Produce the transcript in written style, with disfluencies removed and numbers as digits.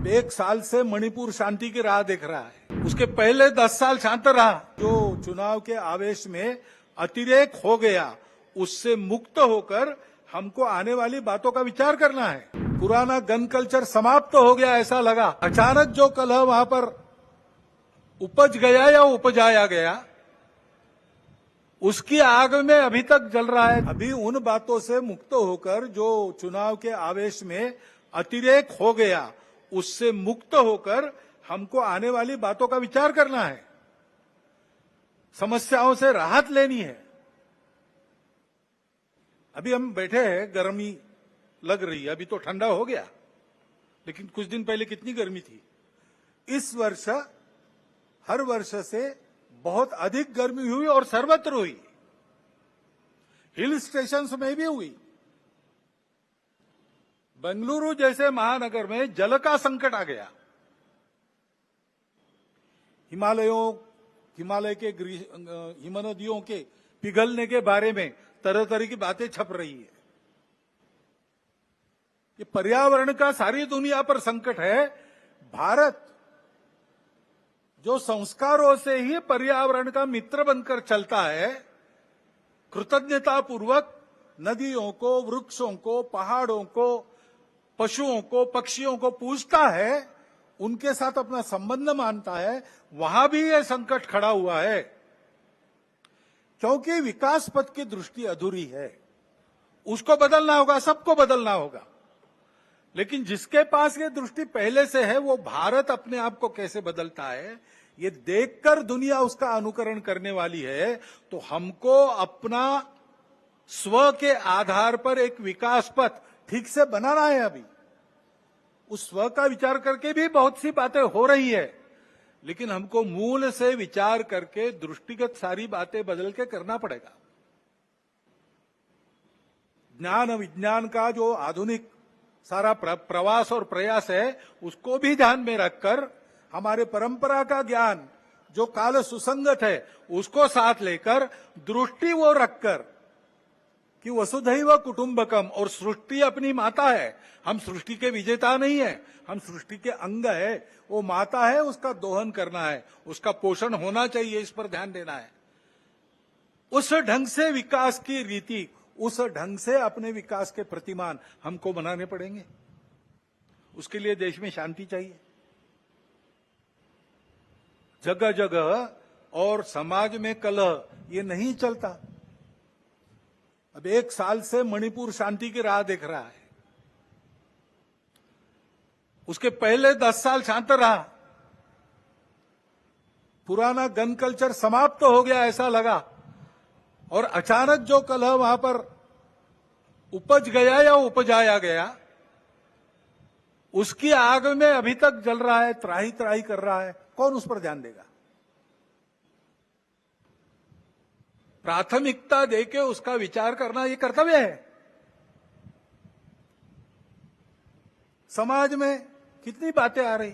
अब 1 साल से मणिपुर शांति की राह देख रहा है। उसके पहले 10 साल शांत रहा। जो चुनाव के आवेश में अतिरेक हो गया, उससे मुक्त होकर हमको आने वाली बातों का विचार करना है। पुराना गन कल्चर समाप्त हो गया ऐसा लगा। अचानक जो कलह वहां पर उपज गया या उपजाया गया, उसकी आग में अभी तक जल रहा है। अभी उन बातों से मुक्त होकर जो चुनाव के आवेश में अतिरेक हो गया, उससे मुक्त होकर हमको आने वाली बातों का विचार करना है। समस्याओं से राहत लेनी है। अभी हम बैठे हैं, गर्मी लग रही है, अभी तो ठंडा हो गया, लेकिन कुछ दिन पहले कितनी गर्मी थी। इस वर्ष हर वर्ष से बहुत अधिक गर्मी हुई और सर्वत्र हुई, हिल स्टेशंस में भी हुई। बेंगलुरु जैसे महानगर में जल का संकट आ गया। हिमालय के हिमनदियों के पिघलने के बारे में तरह तरह की बातें छप रही है। ये पर्यावरण का सारी दुनिया पर संकट है। भारत जो संस्कारों से ही पर्यावरण का मित्र बनकर चलता है, कृतज्ञता पूर्वक नदियों को, वृक्षों को, पहाड़ों को, पशुओं को, पक्षियों को पूजता है, उनके साथ अपना संबंध मानता है, वहां भी यह संकट खड़ा हुआ है। क्योंकि विकास पथ की दृष्टि अधूरी है। उसको बदलना होगा, सबको बदलना होगा। लेकिन जिसके पास ये दृष्टि पहले से है, वो भारत अपने आप को कैसे बदलता है, ये देखकर दुनिया उसका अनुकरण करने वाली है। तो हमको अपना स्व के आधार पर एक विकास पथ ठीक से बनाना है। अभी उस स्व का विचार करके भी बहुत सी बातें हो रही है, लेकिन हमको मूल से विचार करके दृष्टिगत सारी बातें बदल के करना पड़ेगा। ज्ञान विज्ञान का जो आधुनिक सारा प्रवास और प्रयास है, उसको भी ध्यान में रखकर हमारे परंपरा का ज्ञान जो काल सुसंगत है, उसको साथ लेकर दृष्टि वो रखकर कि वसुधैव कुटुंबकम, और सृष्टि अपनी माता है। हम सृष्टि के विजेता नहीं है, हम सृष्टि के अंग है। वो माता है, उसका दोहन करना है, उसका पोषण होना चाहिए, इस पर ध्यान देना है। उस ढंग से विकास की रीति, उस ढंग से अपने विकास के प्रतिमान हमको बनाने पड़ेंगे। उसके लिए देश में शांति चाहिए जगह जगह, और समाज में कलह ये नहीं चलता। अब 1 साल से मणिपुर शांति की राह देख रहा है। उसके पहले 10 साल शांत रहा। पुराना गन कल्चर समाप्त हो गया ऐसा लगा, और अचानक जो कलह वहां पर उपज गया या उपजाया गया, उसकी आग में अभी तक जल रहा है, त्राही त्राही कर रहा है। कौन उस पर ध्यान देगा? प्राथमिकता देके उसका विचार करना ये कर्तव्य है। समाज में कितनी बातें आ रही,